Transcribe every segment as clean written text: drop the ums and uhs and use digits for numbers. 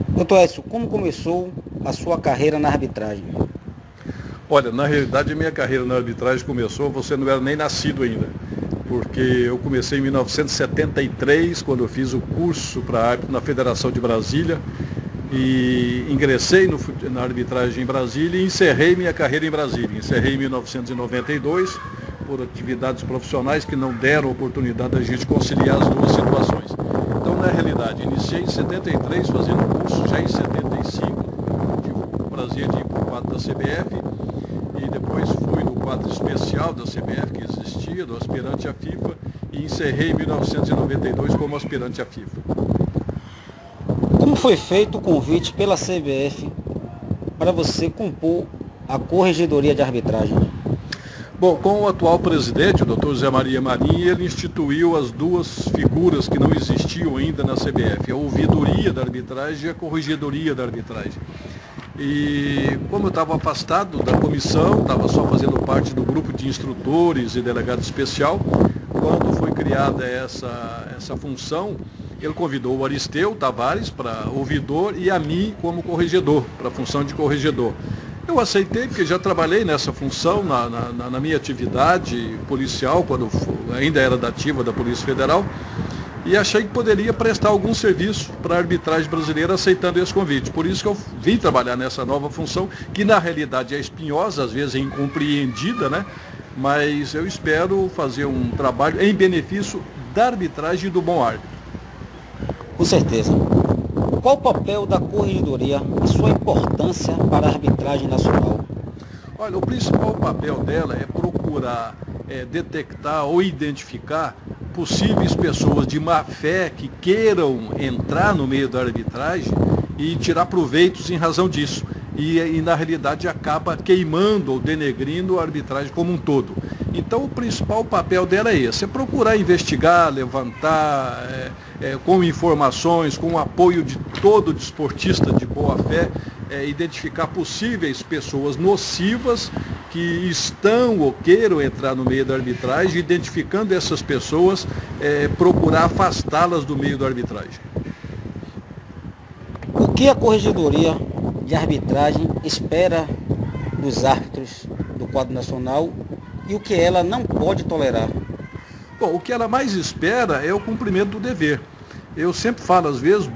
Doutor Edson, como começou a sua carreira na arbitragem? Olha, na realidade a minha carreira na arbitragem começou, você não era nem nascido ainda, porque eu comecei em 1973, quando eu fiz o curso para árbitro na Federação de Brasília, e ingressei na arbitragem em Brasília e encerrei minha carreira em Brasília. Encerrei em 1992, por atividades profissionais que não deram oportunidade da gente conciliar as duas situações. Então, na realidade, iniciei em 73, fazendo o curso, já em 75, tive o prazer de ir para o quadro da CBF, e depois fui no quadro especial da CBF, que existia, do aspirante à FIFA, e encerrei em 1992 como aspirante à FIFA. Como foi feito o convite pela CBF para você compor a Corregedoria de Arbitragem? Bom, com o atual presidente, o Dr. Zé Maria Marinho, ele instituiu as duas figuras que não existiam ainda na CBF, a Ouvidoria da Arbitragem e a Corregedoria da Arbitragem. E como eu estava afastado da comissão, estava só fazendo parte do grupo de instrutores e delegado especial, quando foi criada essa função, ele convidou o Aristeu Tavares para ouvidor e a mim como corregedor, para a função de corregedor. Eu aceitei porque já trabalhei nessa função na minha atividade policial, quando ainda era da ativa da Polícia Federal, e achei que poderia prestar algum serviço para a arbitragem brasileira aceitando esse convite. Por isso que eu vim trabalhar nessa nova função, que na realidade é espinhosa, às vezes é incompreendida, né? Mas eu espero fazer um trabalho em benefício da arbitragem e do bom árbitro. Com certeza. Qual o papel da Corregedoria e sua importância para a arbitragem nacional? Olha, o principal papel dela é procurar detectar ou identificar possíveis pessoas de má fé que queiram entrar no meio da arbitragem e tirar proveitos em razão disso. E na realidade acaba queimando ou denegrindo a arbitragem como um todo. Então o principal papel dela é esse, é procurar investigar, levantar, com informações, com o apoio de todo desportista de boa fé, identificar possíveis pessoas nocivas que estão ou queiram entrar no meio da arbitragem, identificando essas pessoas, procurar afastá-las do meio da arbitragem. O que a Corregedoria de Arbitragem espera dos árbitros do quadro nacional e o que ela não pode tolerar? Bom, o que ela mais espera é o cumprimento do dever. Eu sempre falo, às vezes,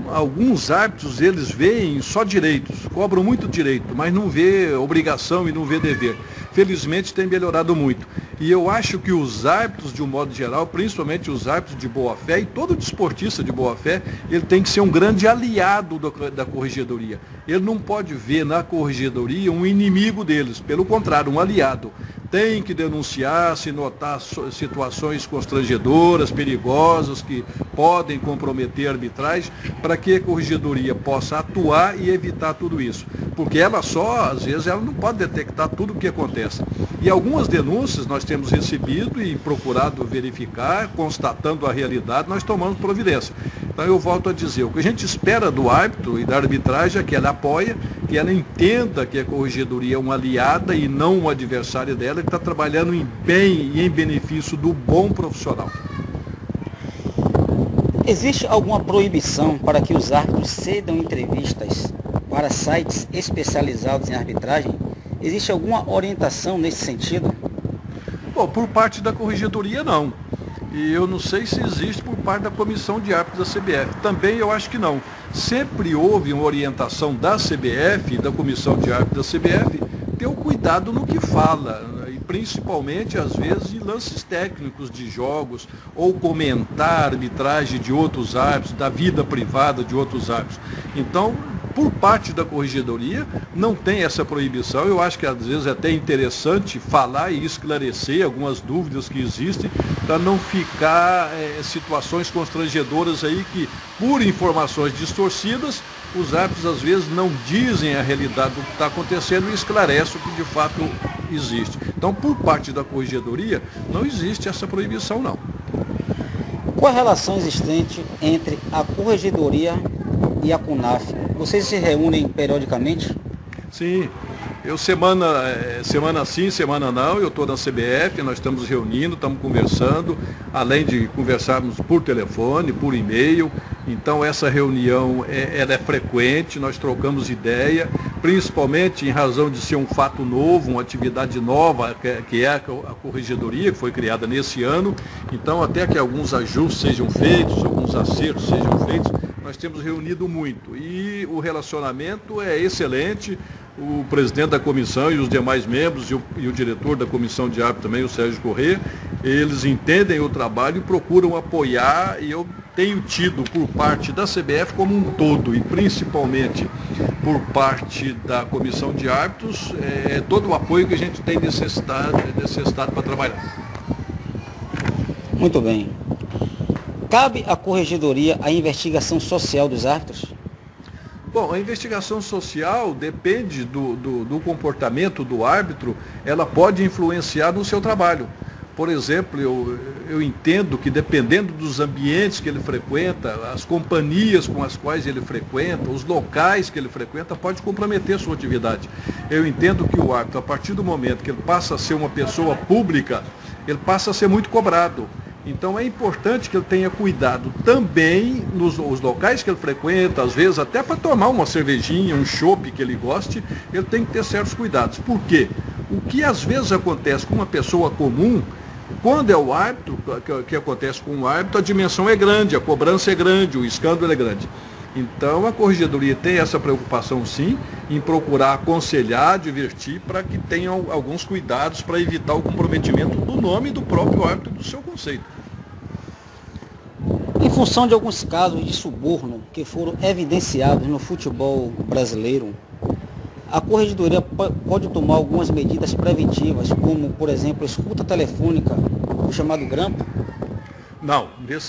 alguns árbitros, eles veem só direitos, cobram muito direito, mas não vê obrigação e não vê dever. Felizmente tem melhorado muito. E eu acho que os árbitros, de um modo geral, principalmente os árbitros de boa-fé, e todo desportista de boa-fé, ele tem que ser um grande aliado da corregedoria. Ele não pode ver na corregedoria um inimigo deles, pelo contrário, um aliado. Tem que denunciar se notar situações constrangedoras, perigosas, que podem comprometer a arbitragem, para que a corregedoria possa atuar e evitar tudo isso. Porque ela só, às vezes, ela não pode detectar tudo o que acontece. E algumas denúncias nós temos recebido e procurado verificar, constatando a realidade, nós tomamos providência. Então eu volto a dizer, o que a gente espera do árbitro e da arbitragem é que ela apoie, que ela entenda que a corregedoria é uma aliada e não uma adversária dela, que está trabalhando em bem e em benefício do bom profissional. Existe alguma proibição para que os árbitros cedam entrevistas para sites especializados em arbitragem? Existe alguma orientação nesse sentido? Bom, por parte da corregedoria não. E eu não sei se existe por parte da comissão de árbitros da CBF. Também eu acho que não. Sempre houve uma orientação da CBF, da comissão de árbitros da CBF, ter o cuidado no que fala, e principalmente, às vezes, em lances técnicos de jogos, ou comentar a arbitragem de outros árbitros, da vida privada de outros árbitros. Então, por parte da corregedoria, não tem essa proibição. Eu acho que às vezes é até interessante falar e esclarecer algumas dúvidas que existem, para não ficar situações constrangedoras aí que, por informações distorcidas, os árbitros às vezes não dizem a realidade do que está acontecendo e esclarecem o que de fato existe. Então, por parte da corregedoria, não existe essa proibição, não. Qual a relação existente entre a Corregedoria e a CUNAF? Vocês se reúnem periodicamente? Sim, Semana sim, semana não, eu estou na CBF, nós estamos reunindo, estamos conversando, além de conversarmos por telefone, por e-mail. Então essa reunião ela é frequente, nós trocamos ideia, principalmente em razão de ser um fato novo, uma atividade nova, que é a corregedoria, que foi criada nesse ano. Então até que alguns ajustes sejam feitos, alguns acertos sejam feitos, nós temos reunido muito. E o relacionamento é excelente. O presidente da comissão e os demais membros e o diretor da comissão de árbitro também, o Sérgio Corrêa, eles entendem o trabalho e procuram apoiar, e eu tenho tido por parte da CBF como um todo, e principalmente por parte da comissão de árbitros, todo o apoio que a gente tem necessitado para trabalhar. Muito bem. Cabe à corregedoria a investigação social dos árbitros? Bom, a investigação social depende do comportamento do árbitro, ela pode influenciar no seu trabalho. Por exemplo, eu entendo que dependendo dos ambientes que ele frequenta, as companhias com as quais ele frequenta, os locais que ele frequenta, pode comprometer sua atividade. Eu entendo que o árbitro, a partir do momento que ele passa a ser uma pessoa pública, ele passa a ser muito cobrado. Então é importante que ele tenha cuidado também nos locais que ele frequenta, às vezes até para tomar uma cervejinha, um chopp que ele goste, ele tem que ter certos cuidados. Por quê? O que às vezes acontece com uma pessoa comum, quando é o árbitro, que acontece com o árbitro, a dimensão é grande, a cobrança é grande, o escândalo é grande. Então a corregedoria tem essa preocupação sim, em procurar aconselhar, advertir, para que tenham alguns cuidados para evitar o comprometimento do nome do próprio árbitro e do seu conceito. Em função de alguns casos de suborno que foram evidenciados no futebol brasileiro, a corregedoria pode tomar algumas medidas preventivas, como, por exemplo, escuta telefônica, o chamado grampo? Não,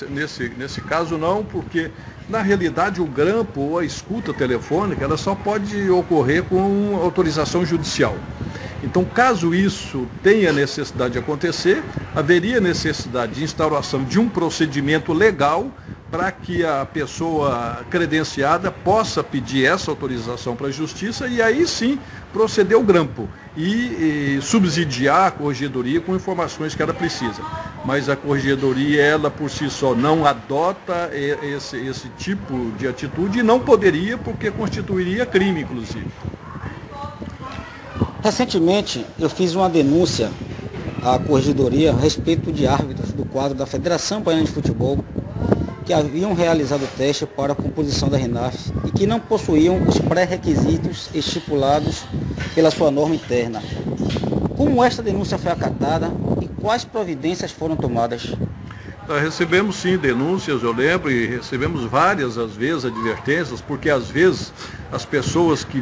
nesse caso não, porque na realidade o grampo ou a escuta telefônica ela só pode ocorrer com autorização judicial. Então, caso isso tenha necessidade de acontecer, haveria necessidade de instauração de um procedimento legal para que a pessoa credenciada possa pedir essa autorização para a Justiça e aí sim proceder ao grampo e subsidiar a corregedoria com informações que ela precisa. Mas a corregedoria, ela por si só não adota esse tipo de atitude e não poderia, porque constituiria crime, inclusive. Recentemente, eu fiz uma denúncia à corregedoria a respeito de árbitros do quadro da Federação Baiana de Futebol que haviam realizado o teste para a composição da RENAF e que não possuíam os pré-requisitos estipulados pela sua norma interna. Como esta denúncia foi acatada e quais providências foram tomadas? Nós recebemos sim denúncias, eu lembro, e recebemos várias, às vezes, advertências, porque às vezes as pessoas que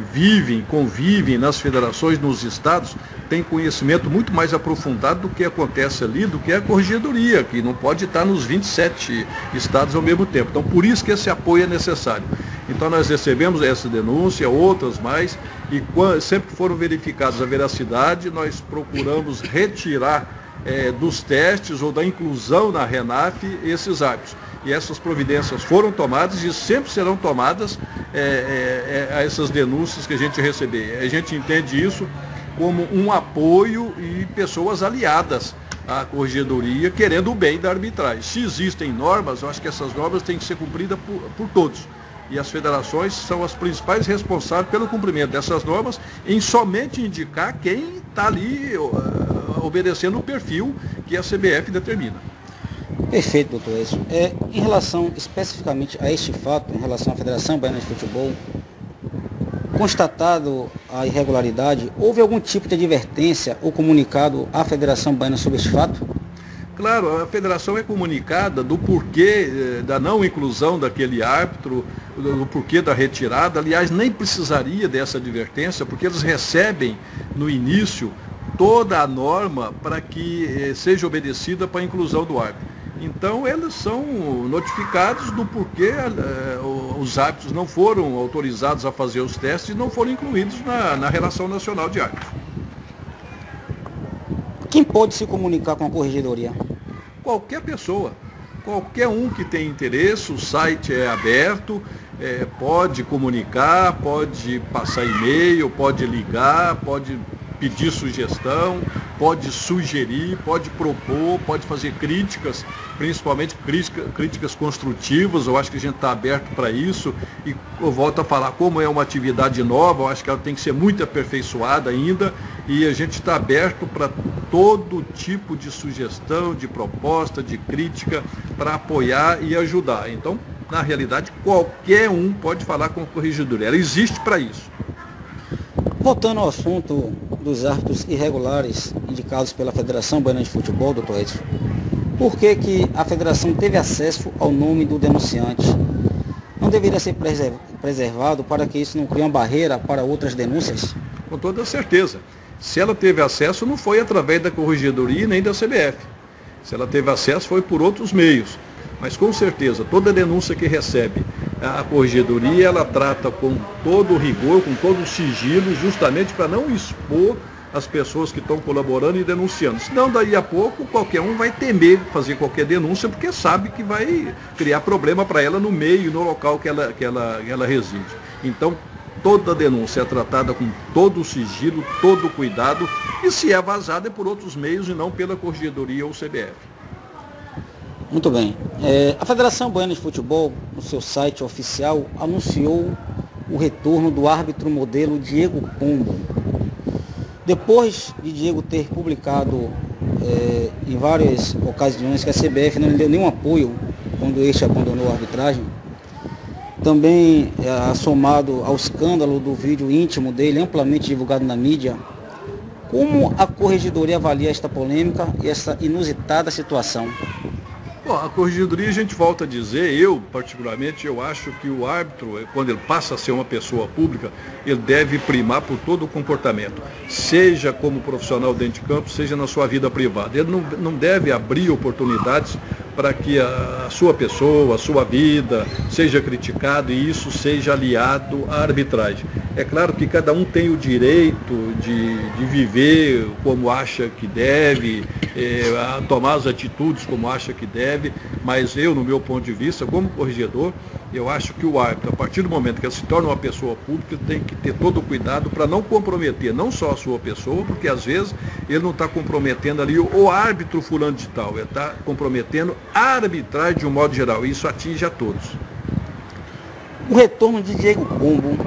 convivem nas federações, nos estados, têm conhecimento muito mais aprofundado do que acontece ali, do que a corregedoria, que não pode estar nos 27 estados ao mesmo tempo. Então, por isso que esse apoio é necessário. Então, nós recebemos essa denúncia, outras mais, e sempre que foram verificadas a veracidade, nós procuramos retirar dos testes ou da inclusão na RENAF esses árbitros. E essas providências foram tomadas e sempre serão tomadas a essas denúncias que a gente receber. A gente entende isso como um apoio e pessoas aliadas à corregedoria querendo o bem da arbitragem. Se existem normas, eu acho que essas normas têm que ser cumpridas por todos. E as federações são as principais responsáveis pelo cumprimento dessas normas em somente indicar quem está ali obedecendo o perfil que a CBF determina. Perfeito, doutor Edson. Em relação especificamente a este fato, em relação à Federação Baiana de Futebol, constatado a irregularidade, houve algum tipo de advertência ou comunicado à Federação Baiana sobre este fato? Claro, a federação é comunicada do porquê da não inclusão daquele árbitro, do porquê da retirada. Aliás, nem precisaria dessa advertência, porque eles recebem no início toda a norma para que seja obedecida para a inclusão do árbitro. Então, eles são notificados do porquê os árbitros não foram autorizados a fazer os testes e não foram incluídos na Relação Nacional de Árbitros. Quem pode se comunicar com a corregedoria? Qualquer pessoa. qualquer um que tem interesse, o site é aberto, pode comunicar, pode passar e-mail, pode ligar, pode pedir sugestão, pode sugerir, pode propor, pode fazer críticas, principalmente críticas construtivas. Eu acho que a gente está aberto para isso, e eu volto a falar, como é uma atividade nova, eu acho que ela tem que ser muito aperfeiçoada ainda, e a gente está aberto para todo tipo de sugestão, de proposta, de crítica, para apoiar e ajudar. Então, na realidade, qualquer um pode falar com a corregedoria, ela existe para isso. Voltando ao assunto dos árbitros irregulares indicados pela Federação Baiana de Futebol, doutor Edson, por que a federação teve acesso ao nome do denunciante? Não deveria ser preservado para que isso não crie uma barreira para outras denúncias? Com toda certeza. Se ela teve acesso, não foi através da corregedoria nem da CBF. Se ela teve acesso, foi por outros meios. Mas com certeza, toda denúncia que recebe a corregedoria, ela trata com todo o rigor, com todo o sigilo, justamente para não expor as pessoas que estão colaborando e denunciando. Senão, daí a pouco, qualquer um vai temer fazer qualquer denúncia, porque sabe que vai criar problema para ela no meio, no local que ela reside. Então, toda denúncia é tratada com todo o sigilo, todo o cuidado, e se é vazada é por outros meios e não pela corregedoria ou CBF. Muito bem. A Federação Baiana de Futebol, no seu site oficial, anunciou o retorno do árbitro modelo Diego Pombo. Depois de Diego ter publicado em várias ocasiões que a CBF não lhe deu nenhum apoio quando este abandonou a arbitragem, também somado ao escândalo do vídeo íntimo dele, amplamente divulgado na mídia, como a corregedoria avalia esta polêmica e essa inusitada situação? Bom, a corregedoria, a gente volta a dizer, eu particularmente, eu acho que o árbitro, quando ele passa a ser uma pessoa pública, ele deve primar por todo o comportamento, seja como profissional dentro de campo, seja na sua vida privada. Ele não deve abrir oportunidades para que a sua pessoa, a sua vida seja criticado e isso seja aliado à arbitragem. É claro que cada um tem o direito de viver como acha que deve, tomar as atitudes como acha que deve, mas eu, no meu ponto de vista, como corregedor, eu acho que o árbitro, a partir do momento que ele se torna uma pessoa pública, tem que ter todo o cuidado para não comprometer não só a sua pessoa, porque às vezes ele não está comprometendo ali o árbitro fulano de tal, ele está comprometendo a arbitragem de um modo geral, e isso atinge a todos. O retorno de Diego Pombo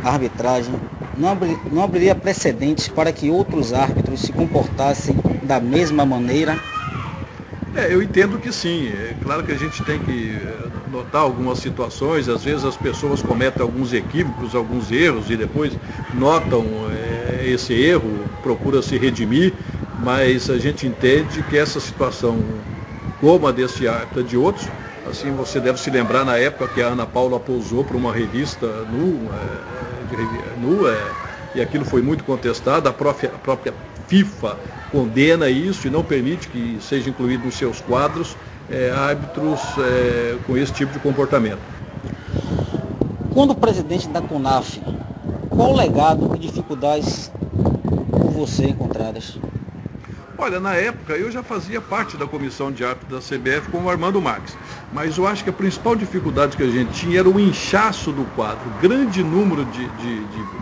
à arbitragem não abriria precedentes para que outros árbitros se comportassem da mesma maneira? Eu entendo que sim. É claro que a gente tem que notar algumas situações, às vezes as pessoas cometem alguns equívocos, alguns erros e depois notam esse erro, procuram se redimir, mas a gente entende que essa situação, como a desse árbitro e de outros, assim, você deve se lembrar na época que a Ana Paula pousou para uma revista e aquilo foi muito contestado, a própria FIFA condena isso e não permite que seja incluído nos seus quadros árbitros com esse tipo de comportamento. Quando presidente da CONAF, qual legado e dificuldades por você encontradas? Olha, na época eu já fazia parte da comissão de árbitros da CBF com o Armando Marques, mas eu acho que a principal dificuldade que a gente tinha era o inchaço do quadro, grande número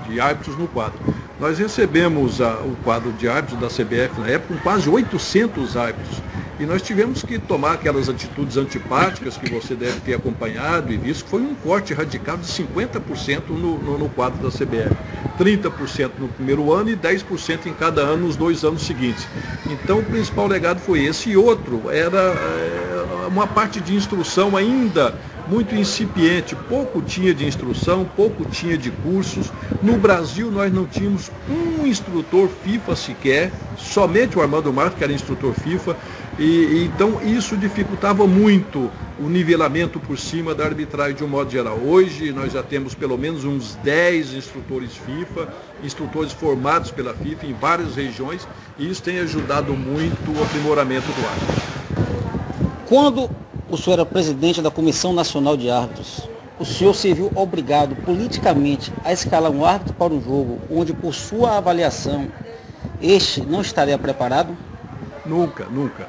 de árbitros no quadro. Nós recebemos o quadro de árbitros da CBF na época com quase 800 árbitros. E nós tivemos que tomar aquelas atitudes antipáticas que você deve ter acompanhado e visto, que foi um corte radical de 50% no quadro da CBF. 30% no primeiro ano e 10% em cada ano nos 2 anos seguintes. Então o principal legado foi esse. E outro era uma parte de instrução ainda muito incipiente, pouco tinha de instrução, pouco tinha de cursos. No Brasil nós não tínhamos um instrutor FIFA sequer, somente o Armando Marques, que era instrutor FIFA, então isso dificultava muito o nivelamento por cima da arbitragem de um modo geral. Hoje nós já temos pelo menos uns 10 instrutores FIFA, instrutores formados pela FIFA em várias regiões, e isso tem ajudado muito o aprimoramento do árbitro. Quando o senhor era presidente da Comissão Nacional de Árbitros, o senhor se viu obrigado politicamente a escalar um árbitro para um jogo onde, por sua avaliação, este não estaria preparado? Nunca, nunca.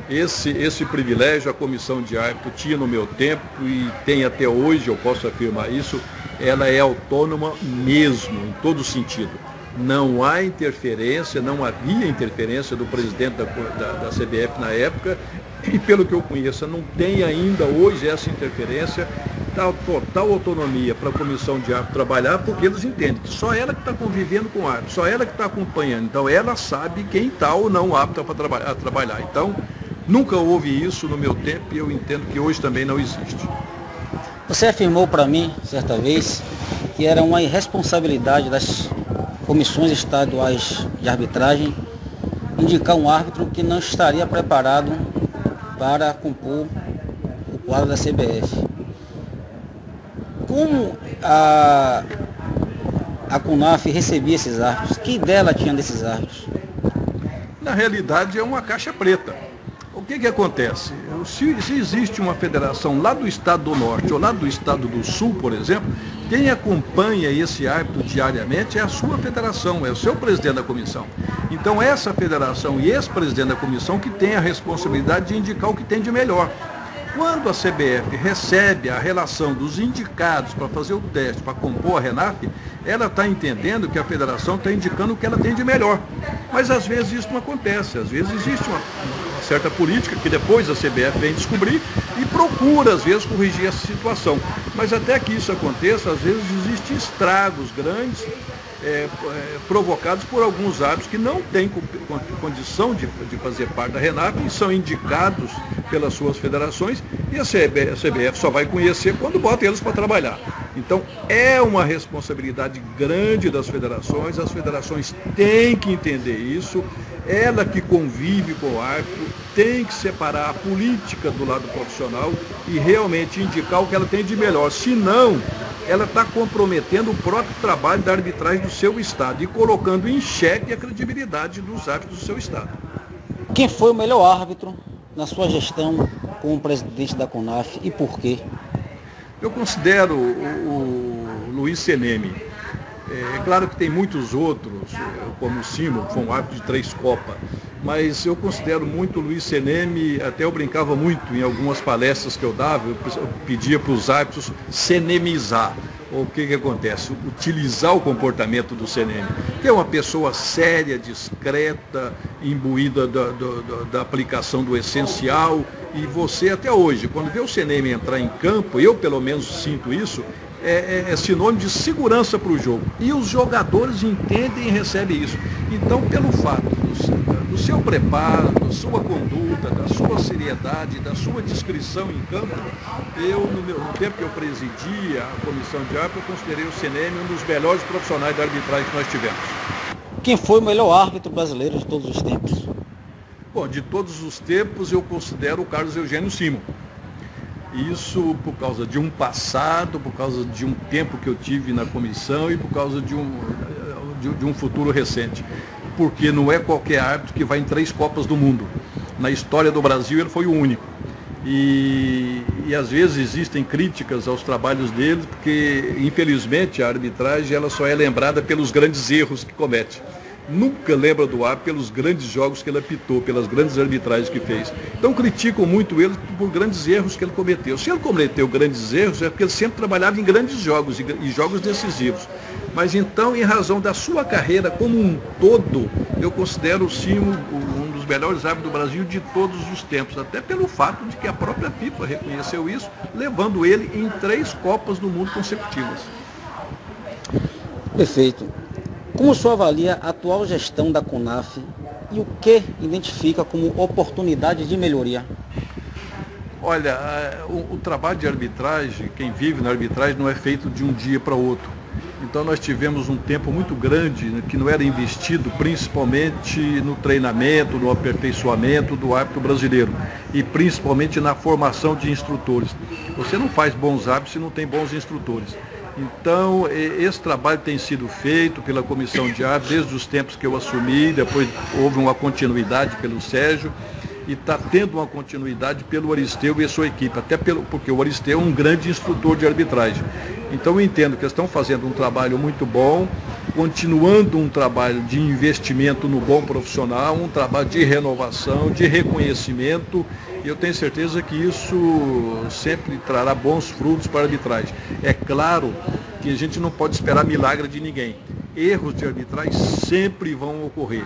Esse privilégio a comissão de árbitro tinha no meu tempo e tem até hoje, eu posso afirmar isso, ela é autônoma mesmo, em todo sentido. Não há interferência, não havia interferência do presidente da CBF na época, e pelo que eu conheço, não tem ainda hoje essa interferência, dá total autonomia para a comissão de árbitro trabalhar, porque eles entendem que só ela que está convivendo com o árbitro, só ela que está acompanhando, então ela sabe quem está ou não apta para trabalhar. Então, nunca houve isso no meu tempo e eu entendo que hoje também não existe. Você afirmou para mim, certa vez, que era uma irresponsabilidade das comissões estaduais de arbitragem indicar um árbitro que não estaria preparado para compor o quadro da CBF. Como a CONAF recebia esses árbitros? Que ideia ela tinha desses árbitros? Na realidade é uma caixa preta. O que acontece? Se existe uma federação lá do estado do Norte ou lá do estado do Sul, por exemplo, quem acompanha esse árbitro diariamente é a sua federação, é o seu presidente da comissão. Então essa federação e esse presidente da comissão que tem a responsabilidade de indicar o que tem de melhor. Quando a CBF recebe a relação dos indicados para fazer o teste, para compor a RENAF, ela está entendendo que a federação está indicando o que ela tem de melhor. Mas às vezes isso não acontece, às vezes existe uma certa política que depois a CBF vem descobrir e procura às vezes corrigir essa situação. Mas até que isso aconteça, às vezes existem estragos grandes provocados por alguns árbitros que não têm condição de fazer parte da RENAF e são indicados pelas suas federações e a CBF só vai conhecer quando bota eles para trabalhar. Então é uma responsabilidade grande das federações, as federações têm que entender isso, ela que convive com o árbitro tem que separar a política do lado profissional e realmente indicar o que ela tem de melhor, senão ela está comprometendo o próprio trabalho da arbitragem do seu estado e colocando em xeque a credibilidade dos árbitros do seu estado. Quem foi o melhor árbitro na sua gestão como presidente da CONAF e por quê? Eu considero o Luiz Seneme. É claro que tem muitos outros, como o Simon, que foi um árbitro de 3 Copas, mas eu considero muito o Luiz Seneme, até eu brincava muito em algumas palestras que eu dava, eu pedia para os árbitros senemizar. O que acontece? Utilizar o comportamento do Seneme, que é uma pessoa séria, discreta, imbuída da aplicação do essencial, e você até hoje, quando vê o Seneme entrar em campo, eu pelo menos sinto isso, é sinônimo de segurança para o jogo. E os jogadores entendem e recebem isso. Então, pelo fato do seu preparo, da sua conduta, da sua seriedade, da sua discrição em campo, no tempo que eu presidia a comissão de árbitro, eu considerei o Seneme um dos melhores profissionais da arbitragem que nós tivemos. Quem foi o melhor árbitro brasileiro de todos os tempos? Bom, de todos os tempos eu considero o Carlos Eugênio Simon. Isso por causa de um passado, por causa de um tempo que eu tive na comissão e por causa de um futuro recente. Porque não é qualquer árbitro que vai em 3 Copas do Mundo. Na história do Brasil ele foi o único. E às vezes existem críticas aos trabalhos dele, porque infelizmente a arbitragem ela só é lembrada pelos grandes erros que comete. Nunca lembra do árbitro pelos grandes jogos que ele apitou, pelas grandes arbitragens que fez. Então criticam muito ele por grandes erros que ele cometeu. Se ele cometeu grandes erros é porque ele sempre trabalhava em grandes jogos e jogos decisivos. Mas então, em razão da sua carreira como um todo, eu considero o Simon um dos melhores árbitros do Brasil de todos os tempos, até pelo fato de que a própria FIFA reconheceu isso, levando ele em 3 Copas do Mundo consecutivas. Perfeito. Como o senhor avalia a atual gestão da CONAF e o que identifica como oportunidade de melhoria? Olha, o trabalho de arbitragem, quem vive na arbitragem não é feito de um dia para outro. Então nós tivemos um tempo muito grande que não era investido principalmente no treinamento, no aperfeiçoamento do árbitro brasileiro e principalmente na formação de instrutores. Você não faz bons árbitros se não tem bons instrutores. Então, esse trabalho tem sido feito pela comissão de árbitros desde os tempos que eu assumi, depois houve uma continuidade pelo Sérgio e está tendo uma continuidade pelo Aristeu e a sua equipe, até porque o Aristeu é um grande instrutor de arbitragem. Então eu entendo que eles estão fazendo um trabalho muito bom continuando um trabalho de investimento no bom profissional, um trabalho de renovação, de reconhecimento. E eu tenho certeza que isso sempre trará bons frutos para a arbitragem. É claro que a gente não pode esperar milagre de ninguém. Erros de arbitragem sempre vão ocorrer.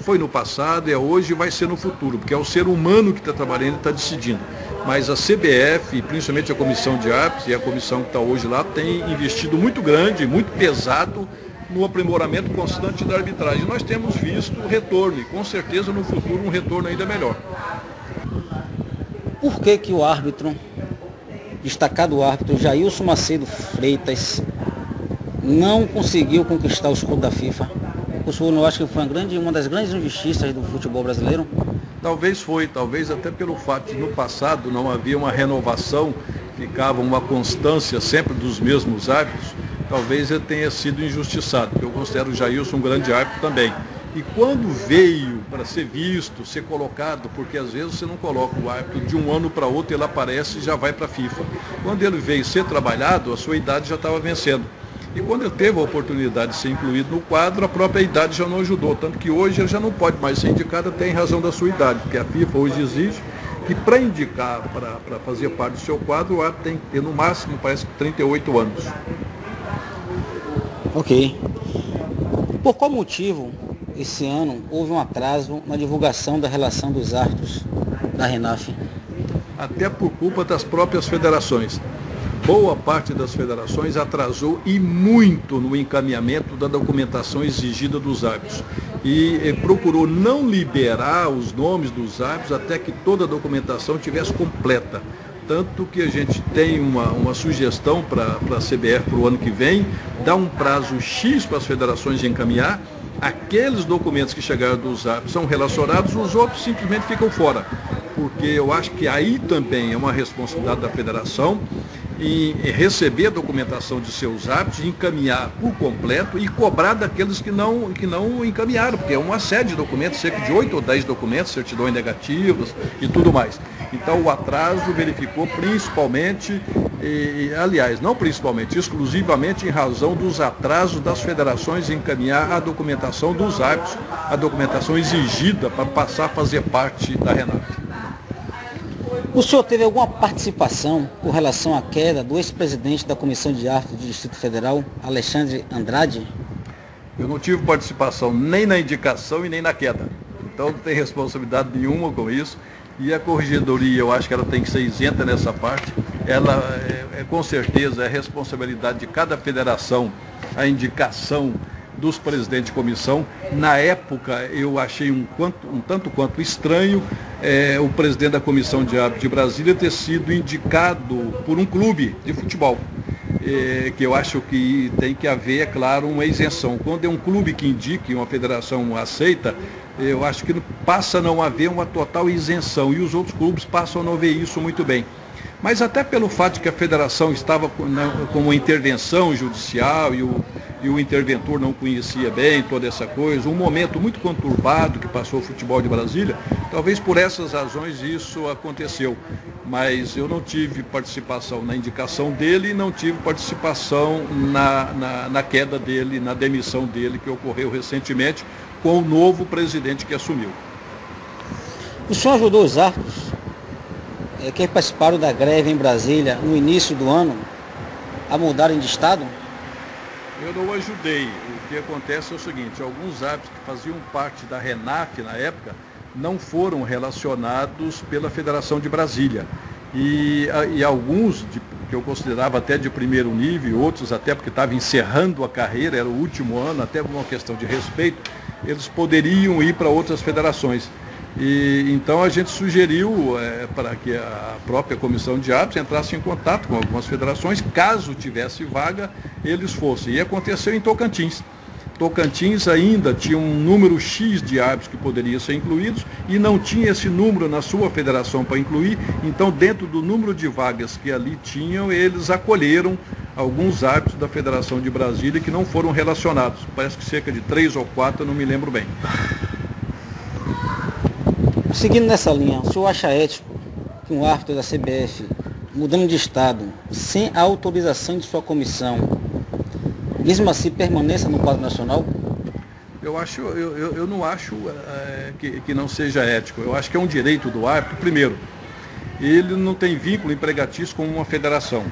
Foi no passado, é hoje e vai ser no futuro, porque é o ser humano que está trabalhando e está decidindo. Mas a CBF, principalmente a comissão de árbitros e a comissão que está hoje lá, tem investido muito grande, muito pesado no aprimoramento constante da arbitragem. Nós temos visto o retorno e com certeza no futuro um retorno ainda melhor. Por que o árbitro, destacado árbitro Jailson Macedo Freitas, não conseguiu conquistar o escudo da FIFA? O senhor não acha que foi uma das grandes injustiças do futebol brasileiro? Talvez até pelo fato de no passado não havia uma renovação, ficava uma constância sempre dos mesmos árbitros, talvez ele tenha sido injustiçado, porque eu considero o Jailson um grande árbitro também. E quando veio para ser visto, ser colocado, porque às vezes você não coloca o árbitro de um ano para outro, ele aparece e já vai para a FIFA. Quando ele veio ser trabalhado, a sua idade já estava vencendo. E quando ele teve a oportunidade de ser incluído no quadro, a própria idade já não ajudou. Tanto que hoje ele já não pode mais ser indicado até em razão da sua idade, porque a FIFA hoje exige que para indicar, para fazer parte do seu quadro, o árbitro tem que ter no máximo, parece que 38 anos. Ok. Por qual motivo, esse ano, houve um atraso na divulgação da relação dos árbitros da RENAF? Até por culpa das próprias federações. Boa parte das federações atrasou e muito no encaminhamento da documentação exigida dos árbitros. E procurou não liberar os nomes dos árbitros até que toda a documentação estivesse completa. Tanto que a gente tem uma sugestão para a CBF para o ano que vem, dar um prazo X para as federações de encaminhar. Aqueles documentos que chegaram dos árbitros são relacionados, os outros simplesmente ficam fora. Porque eu acho que aí também é uma responsabilidade da federação em receber a documentação de seus árbitros, encaminhar por completo e cobrar daqueles que não encaminharam, porque é uma série de documentos, cerca de 8 ou 10 documentos, certidões negativas e tudo mais. Então o atraso verificou principalmente, aliás, não principalmente, exclusivamente em razão dos atrasos das federações em encaminhar a documentação dos árbitros, a documentação exigida para passar a fazer parte da RENAF. O senhor teve alguma participação com relação à queda do ex-presidente da Comissão de Árbitros do Distrito Federal, Alexandre Andrade? Eu não tive participação nem na indicação e nem na queda. Então não tem responsabilidade nenhuma com isso. E a corregedoria, eu acho que ela tem que ser isenta nessa parte. Ela, com certeza, é responsabilidade de cada federação a indicação dos presidentes de comissão. Na época, eu achei um tanto quanto estranho o presidente da Comissão de Árbitros de Brasília ter sido indicado por um clube de futebol. Que eu acho que tem que haver, é claro, uma isenção. Quando é um clube que indica e uma federação aceita, eu acho que passa a não haver uma total isenção e os outros clubes passam a não ver isso muito bem. Mas até pelo fato de que a federação estava com uma intervenção judicial e o interventor não conhecia bem toda essa coisa, um momento muito conturbado que passou o futebol de Brasília, talvez por essas razões isso aconteceu. Mas eu não tive participação na indicação dele e não tive participação na queda dele, na demissão dele, que ocorreu recentemente com o novo presidente que assumiu. O senhor ajudou os árbitros que participaram da greve em Brasília no início do ano a mudarem de estado? Eu não ajudei. O que acontece é o seguinte, alguns árbitros que faziam parte da RENAF na época não foram relacionados pela Federação de Brasília. E alguns, que eu considerava até de primeiro nível, outros até porque estavam encerrando a carreira, era o último ano, até por uma questão de respeito, eles poderiam ir para outras federações. E então a gente sugeriu para que a própria comissão de árbitros entrasse em contato com algumas federações, caso tivesse vaga, eles fossem. E aconteceu em Tocantins. Tocantins ainda tinha um número X de árbitros que poderiam ser incluídos e não tinha esse número na sua federação para incluir, então dentro do número de vagas que ali tinham, eles acolheram alguns árbitros da Federação de Brasília que não foram relacionados. Parece que cerca de 3 ou 4, eu não me lembro bem. Seguindo nessa linha, o senhor acha ético que um árbitro da CBF, mudando de estado, sem a autorização de sua comissão, mesmo assim permaneça no quadro nacional? Eu não acho que não seja ético. Eu acho que é um direito do árbitro, primeiro, ele não tem vínculo empregatício com uma federação.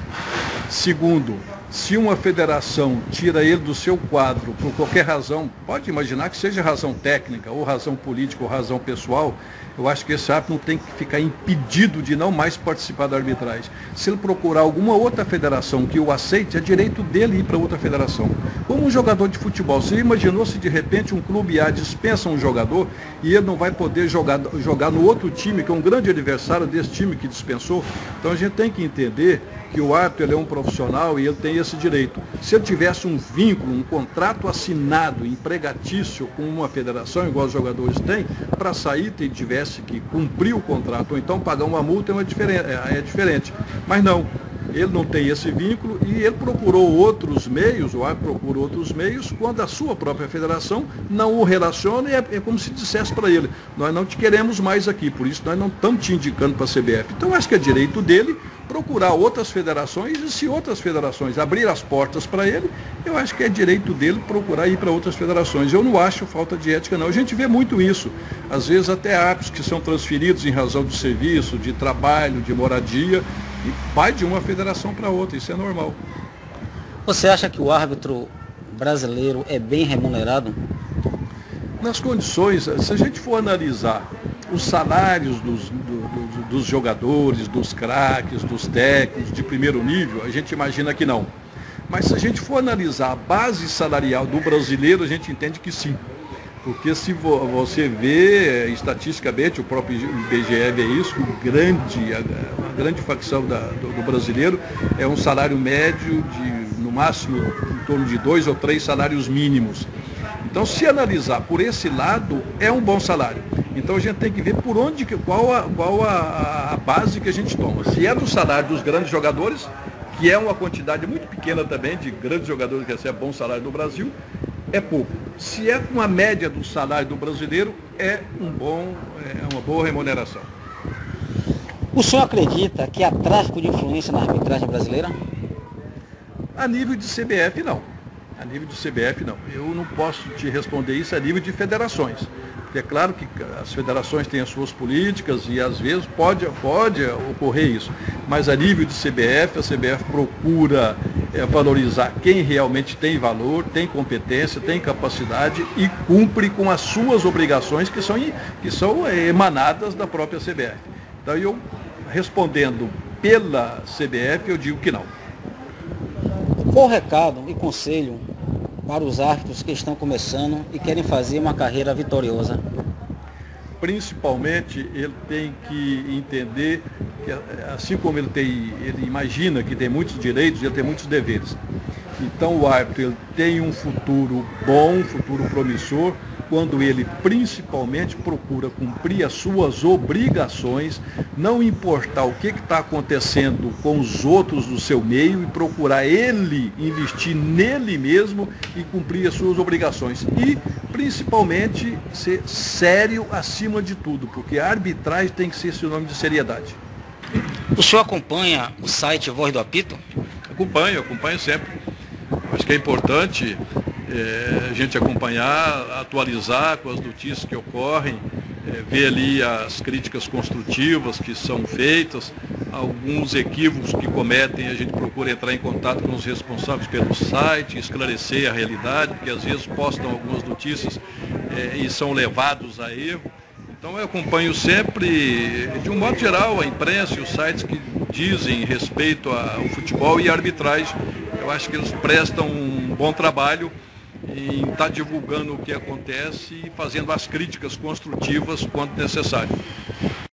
Segundo, se uma federação tira ele do seu quadro por qualquer razão, pode imaginar que seja razão técnica, ou razão política, ou razão pessoal, eu acho que esse árbitro não tem que ficar impedido de não mais participar da arbitragem. Se ele procurar alguma outra federação que o aceite, é direito dele ir para outra federação. Como um jogador de futebol, você imaginou se de repente um clube A dispensa um jogador e ele não vai poder jogar no outro time, que é um grande adversário desse time que dispensou? Então a gente tem que entender que o árbitro ele é um profissional e ele tem esse direito. Se ele tivesse um vínculo, um contrato assinado, empregatício com uma federação, igual os jogadores têm, para sair tivesse que cumprir o contrato, ou então pagar uma multa é diferente. Mas não, ele não tem esse vínculo e ele procurou outros meios, o árbitro procura outros meios, quando a sua própria federação não o relaciona, e é como se dissesse para ele, nós não te queremos mais aqui, por isso nós não estamos te indicando para a CBF. Então acho que é direito dele procurar outras federações, e se outras federações abrir as portas para ele, eu acho que é direito dele procurar ir para outras federações. Eu não acho falta de ética, não. A gente vê muito isso. Às vezes até árbitros que são transferidos em razão de serviço, de trabalho, de moradia, e vai de uma federação para outra. Isso é normal. Você acha que o árbitro brasileiro é bem remunerado? Nas condições, se a gente for analisar os salários dos jogadores, dos craques, dos técnicos de primeiro nível, a gente imagina que não. Mas se a gente for analisar a base salarial do brasileiro, a gente entende que sim. Porque se você vê estatisticamente, o próprio IBGE vê isso, a grande facção do brasileiro é um salário médio de, no máximo, em torno de 2 ou 3 salários mínimos. Então, se analisar por esse lado, é um bom salário. Então, a gente tem que ver qual a base que a gente toma. Se é do salário dos grandes jogadores, que é uma quantidade muito pequena também de grandes jogadores que recebem bom salário no Brasil, é pouco. Se é com a média do salário do brasileiro, é uma boa remuneração. O senhor acredita que há tráfico de influência na arbitragem brasileira? A nível de CBF, não. A nível de CBF, não. Eu não posso te responder isso a nível de federações. Porque é claro que as federações têm as suas políticas e às vezes pode ocorrer isso. Mas a nível de CBF, a CBF procura valorizar quem realmente tem valor, tem competência, tem capacidade e cumpre com as suas obrigações que são emanadas da própria CBF. Então eu, respondendo pela CBF, eu digo que não. Qual o recado e conselho para os árbitros que estão começando e querem fazer uma carreira vitoriosa? Principalmente, ele tem que entender que, assim como ele imagina que tem muitos direitos, ele tem muitos deveres. Então, o árbitro ele tem um futuro bom, um futuro promissor, quando ele principalmente procura cumprir as suas obrigações, não importar o que está acontecendo com os outros do seu meio e procurar ele investir nele mesmo e cumprir as suas obrigações. E principalmente ser sério acima de tudo, porque a arbitragem tem que ser sinônimo de seriedade. O senhor acompanha o site Voz do Apito? Acompanho sempre. Acho que é importante a gente acompanhar, atualizar com as notícias que ocorrem, ver ali as críticas construtivas que são feitas, alguns equívocos que cometem, a gente procura entrar em contato com os responsáveis pelo site, esclarecer a realidade, porque às vezes postam algumas notícias e são levados a erro. Então eu acompanho sempre, de um modo geral, a imprensa e os sites que dizem respeito ao futebol e à arbitragem. Eu acho que eles prestam um bom trabalho em estar divulgando o que acontece e fazendo as críticas construtivas quando necessário.